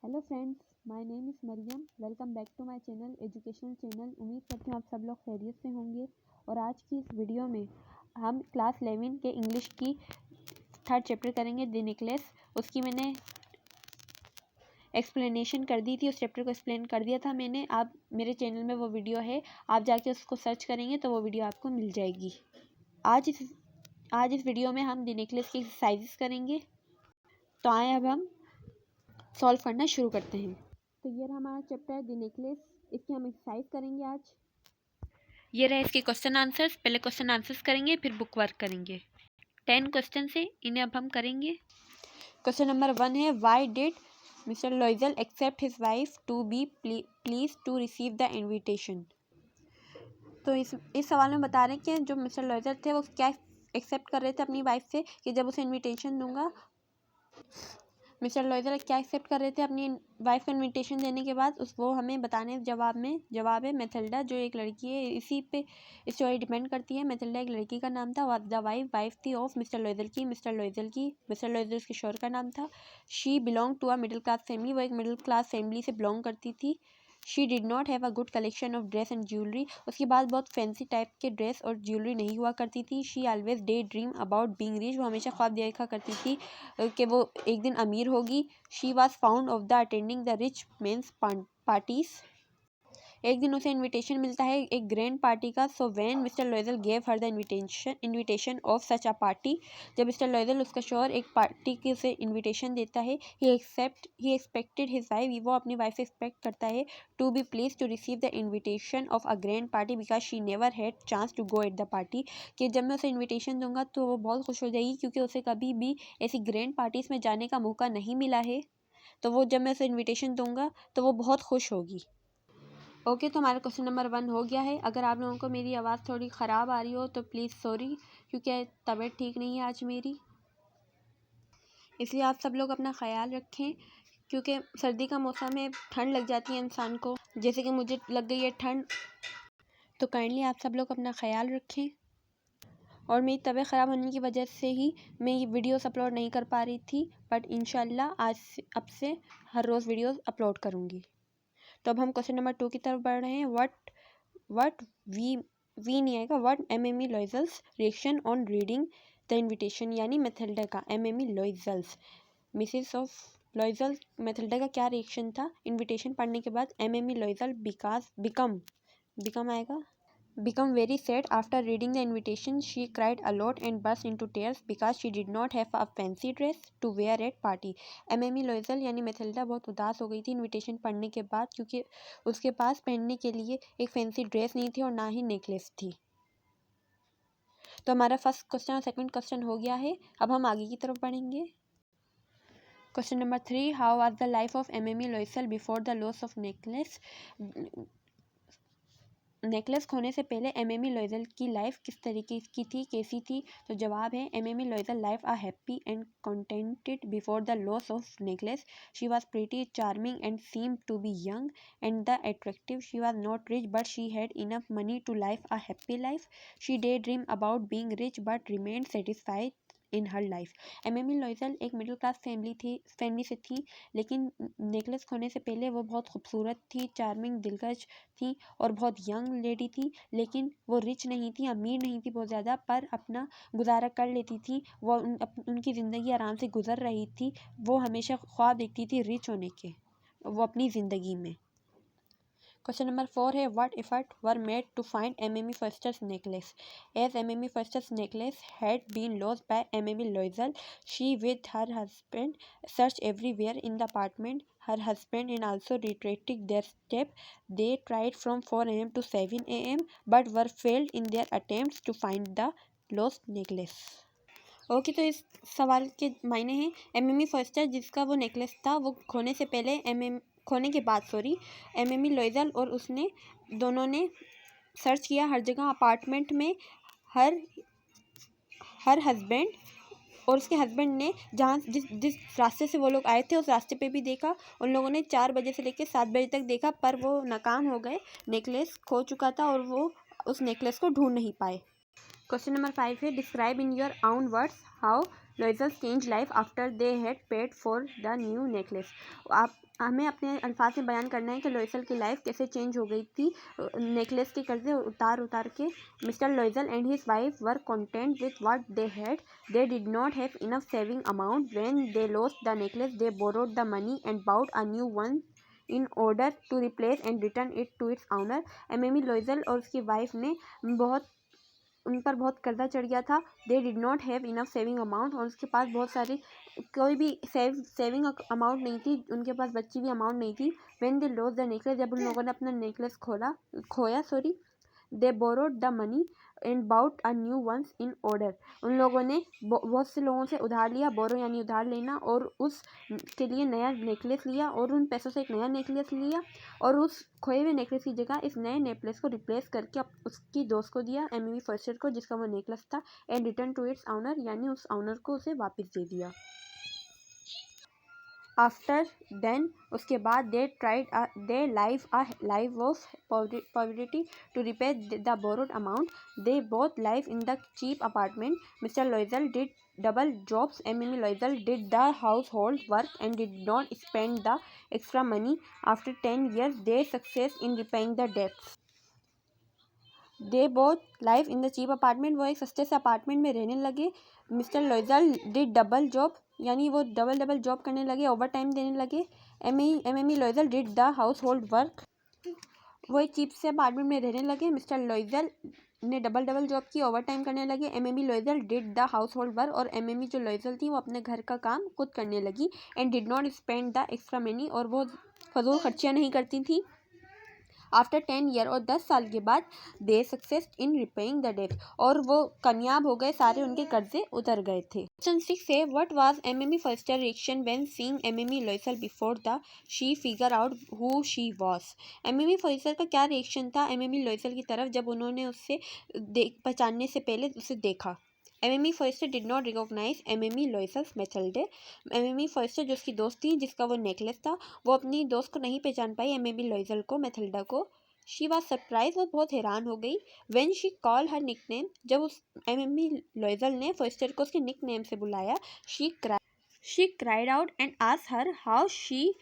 Hello friends, my name is Maryam. Welcome back to my channel, educational channel. उम्मीद करती हूँ आप सब लोग खैरियत से होंगे। और आज की इस वीडियो में हम क्लास 11 के इंग्लिश की थर्ड चैप्टर करेंगे, द नेकलेस। उसकी मैंने एक्सप्लेनेशन कर दी थी, उस चैप्टर को एक्सप्लेन कर दिया था मैंने। आप मेरे चैनल में वो वीडियो है, आप जाके उसको सर्च करेंगे तो वो वीडियो आपको मिल जाएगी। आज इस वीडियो में हम द नेकलेस की एक्सरसाइजेस करेंगे। तो आए अब हम सॉल्व करना शुरू करते हैं। तो ये रहा हमारा चैप्टर है द नेकलेस। इसकी हम एक्सरसाइज करेंगे आज। ये रहे इसके क्वेश्चन आंसर्स। पहले क्वेश्चन आंसर्स करेंगे, फिर बुक वर्क करेंगे। 10 क्वेश्चन है, इन्हें अब हम करेंगे। क्वेश्चन नंबर 1 है, why did mister Loisel accept his wife to be please to receive the invitation. तो इस सवाल में बता रहे हैं कि जो मिस्टर लॉइजल थे वो क्या एक्सेप्ट कर रहे थे अपनी वाइफ से कि जब उसे इन्विटेशन दूंगा। मिस्टर लॉइजल क्या एक्सेप्ट कर रहे थे अपनी वाइफ को इन्विटेशन देने के बाद, वो हमें बताने जवाब है मैथिल्डा, जो एक लड़की है। इसी पे स्टोरी डिपेंड करती है। मैथिल्डा एक लड़की का नाम था। द वाइफ थी ऑफ मिस्टर लॉइजल उसके शोहर का नाम था। She belong to a middle class family, वो एक मिडिल क्लास फैमिली से बिलोंग करती थी। She did not have a good collection of dress and jewellery, उसके बाद बहुत फैंसी टाइप के ड्रेस और ज्वेलरी नहीं हुआ करती थी। She always day dream about being rich, वो हमेशा ख्वाब देखा करती थी कि वो एक दिन अमीर होगी। She was found of the attending the rich men's parties, एक दिन उसे इनविटेशन मिलता है एक ग्रैंड पार्टी का। So when mister लॉइजल gave her the invitation of such a party, जब मिस्टर लॉइजल उसका शोहर एक पार्टी की उसे इनविटेशन देता है, ही एक्सपेक्टेड हिज वाइफ, वो अपनी वाइफ से एक्सपेक्ट करता है to be please to receive the invitation of a grand party because she never had chance to go at the party, कि जब मैं उसे इन्विटेशन दूंगा तो वो बहुत खुश हो जाएगी क्योंकि उसे कभी भी ऐसी ग्रैंड पार्टीज में जाने का मौका नहीं मिला है। तो वो जब मैं उसे इन्विटेशन दूंगा तो वो बहुत खुश होगी। ओके, तो हमारा क्वेश्चन नंबर 1 हो गया है। अगर आप लोगों को मेरी आवाज़ थोड़ी ख़राब आ रही हो तो प्लीज़ सॉरी, क्योंकि तबीयत ठीक नहीं है आज मेरी, इसलिए आप सब लोग अपना ख़याल रखें। क्योंकि सर्दी का मौसम है, ठंड लग जाती है इंसान को, जैसे कि मुझे लग गई है ठंड। तो काइंडली आप सब लोग अपना ख़याल रखें। और मेरी तबीयत ख़राब होने की वजह से ही मैं ये वीडियोस अपलोड नहीं कर पा रही थी, बट इंशाल्लाह अब से हर रोज़ वीडियोस अपलोड करूँगी। तो अब हम क्वेश्चन नंबर 2 की तरफ बढ़ रहे हैं। वट वी नहीं आएगा। What M M E Loisel's reaction on reading the invitation, यानी मैथिल्डा का M M E Loisel's, Mrs of Loisel Mathilde का क्या रिएक्शन था इन्विटेशन पढ़ने के बाद। एमएमई लॉइजल बिकम आएगा। Become very sad after reading the invitation. She cried a lot and burst into tears because she did not have a fancy dress to wear at party. Amy Loisel यानी Mathilda बहुत उदास हो गई थी invitation पढ़ने के बाद, क्योंकि उसके पास पहनने के लिए एक फैंसी ड्रेस नहीं थी और ना ही नेकलेस थी। तो हमारा फर्स्ट क्वेश्चन और सेकंड क्वेश्चन हो गया है। अब हम आगे की तरफ बढ़ेंगे। Question number 3, how was the life of Amy Loisel before the loss of necklace. Necklace खोने से पहले एमी लॉइजल की लाइफ किस तरीके की थी, कैसी थी। तो जवाब है, Amy Loisel life a happy and contented before the loss of necklace. She was pretty charming and seemed to be young and the attractive. She was not rich but she had enough money to life a happy life. She day dream about being rich but remained satisfied in her life. Amy Loisel एक middle class family से थी, लेकिन necklace खोने से पहले वो बहुत खूबसूरत थी, चार्मिंग, दिलकश थी और बहुत यंग लेडी थी। लेकिन वो रिच नहीं थी, अमीर नहीं थी बहुत ज़्यादा, पर अपना गुजारा कर लेती थी। वो उनकी ज़िंदगी आराम से गुजर रही थी। वो हमेशा ख्वाब देखती थी रिच होने के वो अपनी ज़िंदगी में। क्वेश्चन नंबर 4 है, what effort were made to find Mme Forestier's necklace. As Mme Forestier's necklace had been lost by Mme Loisel, she with her husband search everywhere in the apartment. Her husband and also retracted their step. They tried from 4 a.m. to 7 a.m. but were failed in their attempts to find the lost necklace. Okay, तो इस सवाल के मायने हैं, Amy फर्स्टर जिसका वो necklace था वो खोने से पहले खोने के बाद एमी लॉइजल और उसने दोनों ने सर्च किया हर जगह, अपार्टमेंट में, हर हस्बैंड और उसके हस्बैंड ने जहाँ जिस रास्ते से वो लोग आए थे उस रास्ते पे भी देखा। उन लोगों ने 4 बजे से लेकर 7 बजे तक देखा, पर वो नाकाम हो गए। नेकलेस खो चुका था और वो उस नेकलेस को ढूंढ नहीं पाए। क्वेश्चन नंबर 5 है, describe in your own words how लॉइजल change life after they had paid for the new necklace. आप हमें अपने अल्फाज में बयान करना है कि लॉइजल की लाइफ कैसे चेंज हो गई थी नेकलेस के कर्जे उतार उतार के। Mister Loisel and his wife were content with what they had. They did not have enough saving amount when they lost the necklace. They borrowed the money and bought a new one in order to replace and return it to its owner. Amy Loisel और उसकी wife ने उन पर बहुत कर्जा चढ़ गया था। दे did not have enough saving amount, और उसके पास बहुत सारी कोई भी सेविंग अमाउंट नहीं थी, उनके पास बच्ची भी अमाउंट नहीं थी। When they lost the necklace, जब उन लोगों ने अपना नेकलेस खोया they borrowed the money and bought a new ones in order. उन लोगों ने बहुत से लोगों से उधार लिया, बोरो यानी उधार लेना, और उस के लिए नया नेकलेस लिया, और उन पैसों से एक नया नेकलेस लिया, और उस खोए हुए नेकलेस की जगह इस नए नेकलेस को रिप्लेस करके उसकी दोस्त को दिया, एमी फर्स्टर को, जिसका वो नेकलेस था, and return to its owner, यानी उस ऑनर को उसे वापस दे दिया। आफ्टर देन, उसके बाद they live of poverty to repay the borrowed amount. They both live in the cheap apartment. Mr Loisel did double jobs. Mimi Loisel did the household work and did not spend the extra money. After 10 years, they success in repaying the debts. They both live in the cheap apartment. वो एक सस्ते से apartment में रहने लगे। Mister Loisel did double job, यानी वो double job करने लगे, ओवर टाइम देने लगे। Amy Loisel did the household work, वो एक चीप से अपार्टमेंट में रहने लगे। मिस्टर लॉइजल ने डबल जॉब की, ओवर टाइम करने लगे। Amy Loisel did the household work, और एमी जो लॉइजल थी वो अपने घर का काम खुद करने लगी। And did not spend the extra money, और वो फजूल खर्चियाँ नहीं करती थी। आफ्टर 10 ईयर, और 10 साल के बाद, they success in repaying the debt, और वो कामयाब हो गए, सारे उनके कर्जे उतर गए थे। क्वेश्चन 6 है, what was Mme Forestier reaction when seeing Mme Loisel before the she figure out who she was. Mme Forestier का क्या रिएक्शन था एमी लॉइजल की तरफ जब उन्होंने उससे पहचानने से पहले उसे देखा। Mme Forestier did not recognize Mme Loisel's Mathilde. Mme Forestier जो उसकी दोस्त थी, जिसका वो नेकलेस था, वो अपनी दोस्त को नहीं पहचान पाई, एमी लॉइजल को, मेथल्डा को। शी वॉज सरप्राइज, वो बहुत हैरान हो गई। When she call her nickname, जब उस एमी लॉइजल ने फर्स्टर को उसके निकनेम से बुलाया। She cried out and asked her how she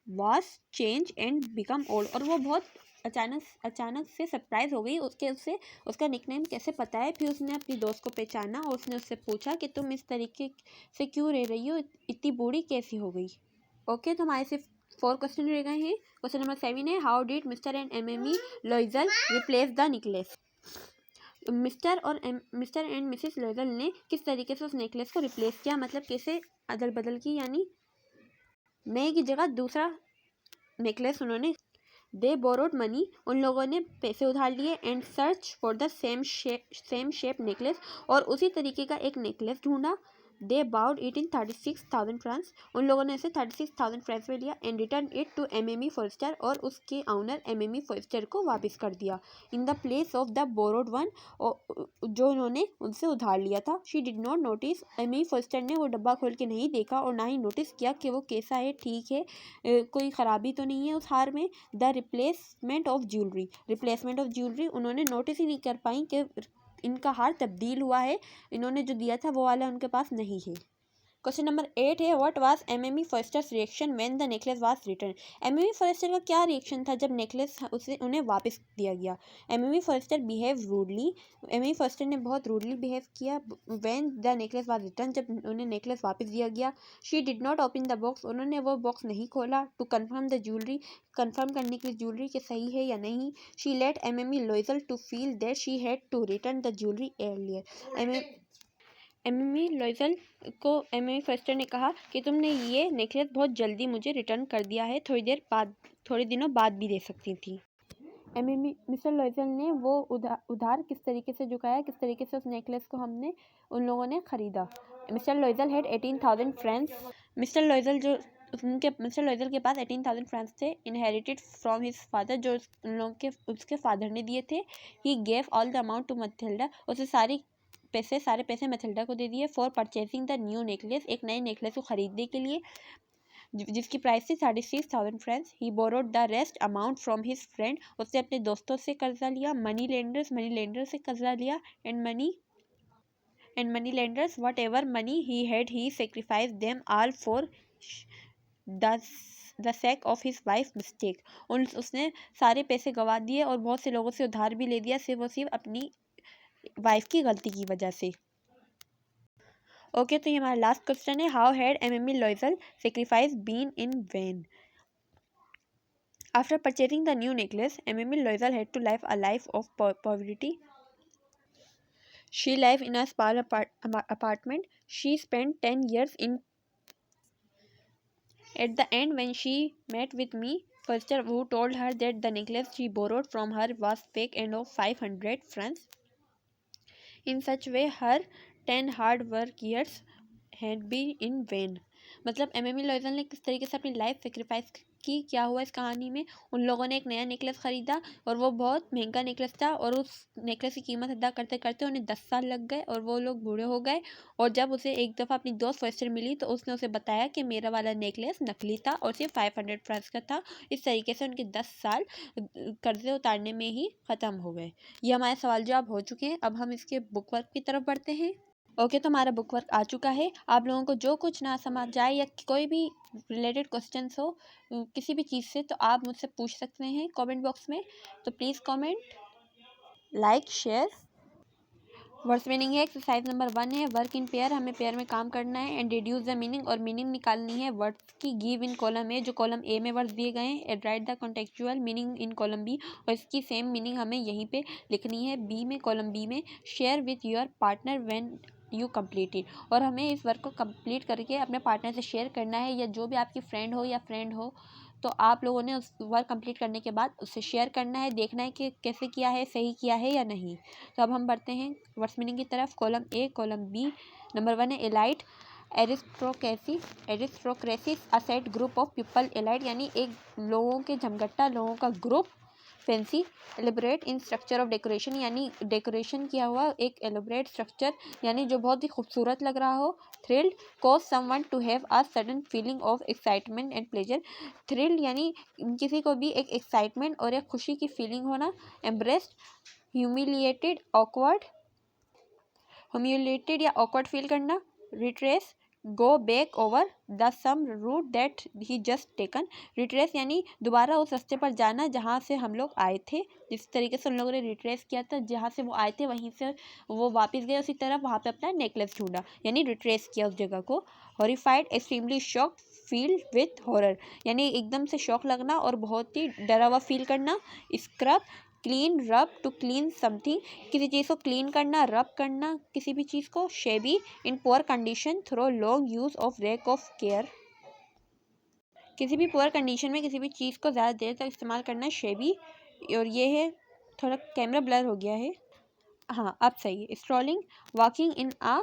was change and become old, और वो बहुत अचानक से सरप्राइज हो गई, उससे उसका निकनेम कैसे पता है। फिर उसने अपनी दोस्त को पहचाना, और उसने उससे पूछा कि तुम इस तरीके से क्यों रह रही हो, इतनी बूढ़ी कैसी हो गई। ओके, तो हमारे सिर्फ 4 क्वेश्चन रह गए हैं। क्वेश्चन नंबर 7 है, how did mister and Amy Loisel replace the necklace. Mister and missus Loisel ने किस तरीके से उस नेकलेस को रिप्लेस किया, मतलब कैसे अदल बदल की, यानी नए की जगह दूसरा नेकलेस उन्होंने। दे बोरोड मनी, उन लोगों ने पैसे उधार लिए। And search for the same shape necklace, और उसी तरीके का एक नेकलेस ढूंढा। They bought it in 36,000 francs, उन लोगों ने इसे 36,000 फ्रांस में लिया। And return it to Mme Forestier, और उसके ऑनर एमी फर्स्टर को वापस कर दिया। In the place of the borrowed one, जो उन्होंने उनसे उधार लिया था। She did not notice, Mme Forestier ने वो डब्बा खोल के नहीं देखा, और ना ही नोटिस किया कि वो कैसा है, ठीक है, कोई ख़राबी तो नहीं है उस हार में। द रिप्लेसमेंट ऑफ ज्वेलरी उन्होंने नोटिस ही नहीं कर पाई कि इनका हार तब्दील हुआ है, इन्होंने जो दिया था वो वाला उनके पास नहीं है। क्वेश्चन नंबर 8 है, what was Mme Forestier's reaction when the necklace was return. Mme Forestier का क्या रिएक्शन था जब नेकलेस उन्हें वापस दिया गया। Amy Forestier behave rudely, Amy Forestier ने बहुत रूडली बिहेव किया when the necklace was return, जब उन्हें नेकलेस वापस दिया गया। She did not open the box, उन्होंने वो बॉक्स नहीं खोला। To confirm the jewellery, confirm करने के लिए ज्वेलरी के सही है या नहीं। She let Amy Loisel to feel that she had to return the jewellery earlier. एमी लॉइजल को एमी फर्स्टर ने कहा कि तुमने ये नेकलेस बहुत जल्दी मुझे रिटर्न कर दिया है, थोड़ी दिनों बाद भी दे सकती थी। मिस्टर लॉइजल ने वो उधार किस तरीके से चुकाया, किस तरीके से उस नेकलेस को उन लोगों ने ख़रीदा। Mister Loisel had 18,000 francs, mister Loisel के पास 18,000 फ्रांस थे, इनहेरिटेड फ्रॉम हिज फादर, जो उन लोगों के उसके फादर ने दिए थे। He gave all the amount to Mathilda, उसे सारे पैसे मैथिल्डा को दे दिए। For purchasing the new necklace, एक नए नेकलेस को खरीदने के लिए, जिसकी प्राइस थी 36,000 France. He borrowed the rest amount from his friend, उसने अपने दोस्तों से कर्जा लिया। मनी लेंडर से कर्जा लिया। and money lenders. Whatever money he had, he sacrificed them all for the sake of his wife's mistake. उसने सारे पैसे गवा दिए और बहुत से लोगों से उधार भी ले दिया, सिर्फ और सिर्फ अपनी वाइफ की गलती की वजह से. ओके, तो ये हमारा लास्ट क्वेश्चन है. How had Emily Loisel sacrifice been in vain? After purchasing the new necklace, Emily Loisel had to live a life of poverty. She lived in a small apartment. She spent 10 years in. At the end, when she met with me, Foster, who told her that the necklace she borrowed from her was fake and of 500 francs. In such way, her 10 hard work years had been in vain. मतलब Emily लॉयजल ने किस तरीके से अपनी life sacrifice की, क्या हुआ इस कहानी में. उन लोगों ने एक नया नेकलेस ख़रीदा और वो बहुत महंगा नेकलेस था और उस नेकलेस की कीमत अदा करते करते उन्हें 10 साल लग गए और वो लोग बूढ़े हो गए. और जब उसे एक दफ़ा अपनी दोस्त फॉस्टर मिली तो उसने उसे बताया कि मेरा वाला नेकलेस नकली था और सिर्फ 500 फ्रांस का था. इस तरीके से उनके 10 साल कर्जे उतारने में ही ख़त्म हो गए. ये हमारे सवाल जवाब हो चुके हैं. अब हम इसके बुक वर्क की तरफ बढ़ते हैं. ओके, तो हमारा बुक वर्क आ चुका है. आप लोगों को जो कुछ ना समझ आए या कोई भी रिलेटेड क्वेश्चंस हो किसी भी चीज़ से, तो आप मुझसे पूछ सकते हैं कमेंट बॉक्स में. तो please comment, like, share. Words meaning है. एक्सरसाइज नंबर 1 है वर्क इन पेयर. हमें पेयर में काम करना है. एंड रिड्यूस द मीनिंग, और मीनिंग निकालनी है वर्ड्स की. गिव इन कॉलम ए, जो कॉलम ए में वर्ड्स दिए गए हैं. And write the contextual meaning in column B, और इसकी सेम मीनिंग हमें यहीं पे लिखनी है बी में, कॉलम बी में. Share with your partner when you complete it, और हमें इस वर्क को कंप्लीट करके अपने पार्टनर से शेयर करना है, या जो भी आपकी फ्रेंड हो या फ्रेंड हो, तो आप लोगों ने उस वर्क कंप्लीट करने के बाद उससे शेयर करना है. देखना है कि कैसे किया है, सही किया है या नहीं. तो अब हम बढ़ते हैं वर्ड्स मीनिंग की तरफ. Column A, column B. Number 1 है elite. Aristocracy a set group of people. Elite यानी एक लोगों के जमघटा, लोगों का group. Fancy, elaborate in structure of decoration, यानी डेकोरेशन किया हुआ एक एलिब्रेट स्ट्रक्चर, यानी जो बहुत ही खूबसूरत लग रहा हो. Thrilled, cause someone to have a sudden feeling of excitement and pleasure. Thrilled यानी किसी को भी एक एक्साइटमेंट और एक खुशी की फीलिंग होना. Embarrassed, humiliated, awkward. ह्यूमिलिएटेड या ऑकवर्ड फील करना. Retrace, go back over the same route that he just taken. Retrace यानी दोबारा उस रास्ते पर जाना जहाँ से हम लोग आए थे. जिस तरीके से उन लोगों ने रिट्रेस किया था, जहाँ से वो आए थे वहीं से वो वापस गए उसी तरफ, वहाँ पे अपना नेकलेस ढूंढा, यानी रिट्रेस किया उस जगह को. Horrified, extremely shocked, feel with horror, यानी एकदम से शौक लगना और बहुत ही डरा हुआ फील करना. स्क्रब, क्लीन, रब, टू क्लीन समथिंग, किसी चीज़ को क्लीन करना, रब करना किसी भी चीज़ को. Shabby, in poor condition through long use of lack of care, किसी भी पुअर कंडीशन में किसी भी चीज़ को ज़्यादा देर तक इस्तेमाल करना शेबी. और ये है, थोड़ा कैमरा ब्लर हो गया है, हाँ अब सही है. Strolling, walking in a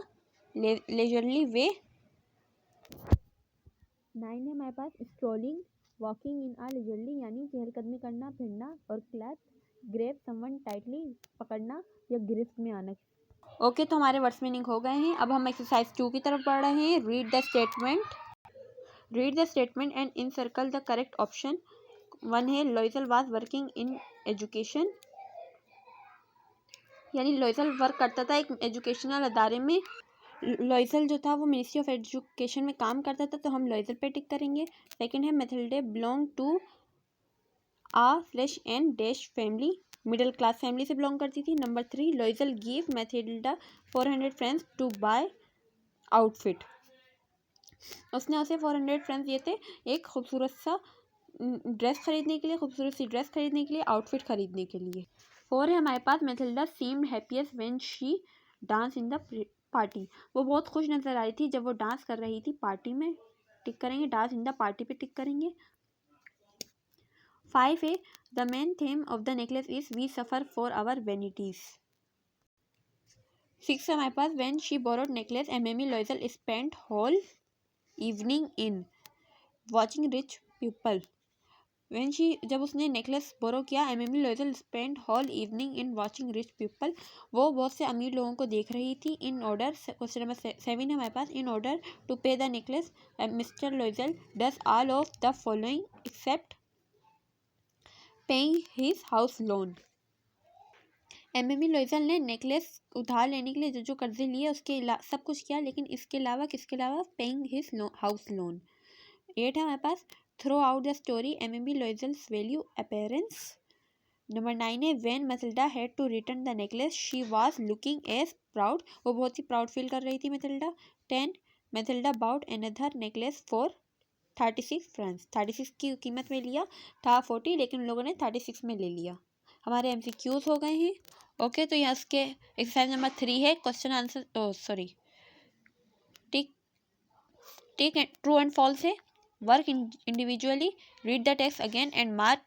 leisurely way. 9 है हमारे पास. Strolling, walking in a leisurely यानी चहलकदमी करना, फिरना. और क्लैप, ग्रेप समवन टाइटली, पकड़ना या गिरफ्त में आना. ओके, तो हमारे वर्ड्स मीनिंग हो गए हैं. अब हम एक्सरसाइज 2 की तरफ बढ़ रहे हैं. Read the statement and encircle the correct option. 1 है लॉयजल वाज वर्किंग इन एजुकेशन, यानी लॉयजल वर्क करता था एक एजुकेशनल अदारे में. लॉयजल जो था वो मिनिस्ट्री ऑफ एजुकेशन में काम करता था, तो हम लॉयजल पे टिक करेंगे. सेकंड है Mathilde belong to A/N- family, middle class family से बिलोंग करती थी. Number 3, Loisel give Mathilda 400 francs to buy outfit, उसने उसे 400 फ्रेंड्स दिए थे एक खूबसूरत सा ड्रेस खरीदने के लिए, खूबसूरत सी ड्रेस खरीदने के लिए, आउटफिट खरीदने के लिए. 4 है हमारे पास. Mathilde seemed happiest when she dance in the party, वो बहुत खुश नजर आई थी जब वो डांस कर रही थी पार्टी में. टिक करेंगे. डांस इन द पार्टी पे टिक करेंगे. 5 है the main theme of the necklace is we suffer for our vanities. 6 है हमारे पास. When she borrowed necklace Emily Loisel spent whole evening in watching rich people. When she, जब उसने necklace borrow किया, Emily Loisel spent whole evening in watching rich people, वो बहुत से अमीर लोगों को देख रही थी. इन ऑर्डर, क्वेश्चन नंबर 7 है हमारे पास. In order to pay the necklace Mr Loisel does all of the following except paying his house loan. Emily Loisel ने नेकलेस उधार लेने के लिए जो जो कर्जे लिए उसके सब कुछ किया, लेकिन इसके अलावा किसके अलावा पेइंग हिज हाउस लोन। 8 है हमारे पास throughout the story Emily Loisel's value appearance. Number 9 है when Mathilde had to return the necklace she was looking as proud, वो बहुत ही प्राउड फील कर रही थी Mathilde. 10 Mathilde bought another necklace for 36 francs, 36 की कीमत में लिया था 40, लेकिन उन लोगों ने 36 में ले लिया। हमारे MCQs हो गए हैं। ओके, तो यहाँ इसके एक्सरसाइज नंबर 3 है question answer sorry tick tick true and false है। Work individually, read the text again and mark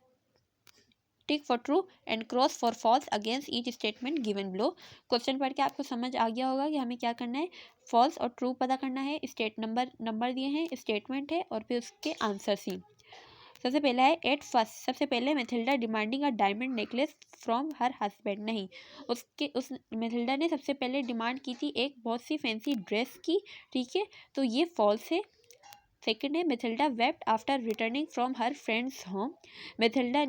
tick for true and cross for false against each statement given below. Question पढ़ के आपको समझ आ गया होगा कि हमें क्या करना है, फॉल्स और ट्रू पता करना है। स्टेट नंबर दिए हैं, स्टेटमेंट है और फिर उसके आंसर ही। सबसे पहला है एट फर्स्ट, सबसे पहले Matilda demanding a diamond necklace from her husband, नहीं, उस मैथिल्डा ने सबसे पहले डिमांड की थी एक बहुत सी फैंसी ड्रेस की, ठीक है, तो ये फॉल्स है। सेकंड है Matilda wept after returning from her friends home, Matilda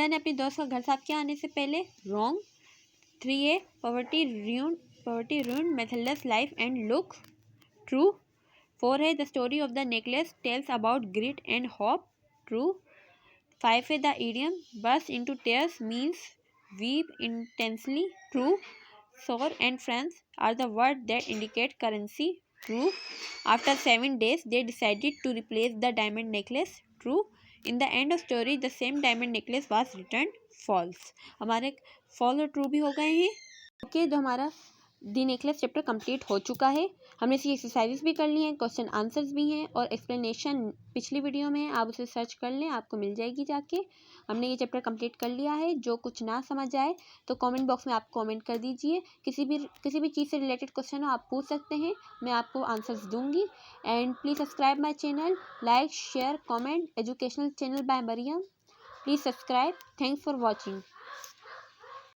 ने अपनी दोस्त का घर साफ किया आने से पहले, रॉन्ग। 3 है poverty ruined Mathilde's life and look, true. 4 है the story of the necklace tells about grit and hope, true. 5 है the idiom burst into tears means weep intensely, true. Sour and France are the words that indicate currency, true. After 7 days, they decided to replace the diamond necklace, true. In the end of story, the same diamond necklace was returned, false. हमारे false और true भी हो गए हैं। Okay, तो हमारा दी necklace chapter complete हो चुका है। हमने इसकी एक्सरसाइजेस भी कर ली हैं, क्वेश्चन आंसर्स भी हैं और एक्सप्लेनेशन पिछली वीडियो में आप उसे सर्च कर लें, आपको मिल जाएगी जाके। हमने ये चैप्टर कंप्लीट कर लिया है। जो कुछ ना समझ आए तो कमेंट बॉक्स में आप कमेंट कर दीजिए। किसी भी चीज़ से रिलेटेड क्वेश्चन हो आप पूछ सकते हैं, मैं आपको आंसर्स दूंगी। And please subscribe my channel, like share comment, educational channel by Mariam, please subscribe. Thanks for watching.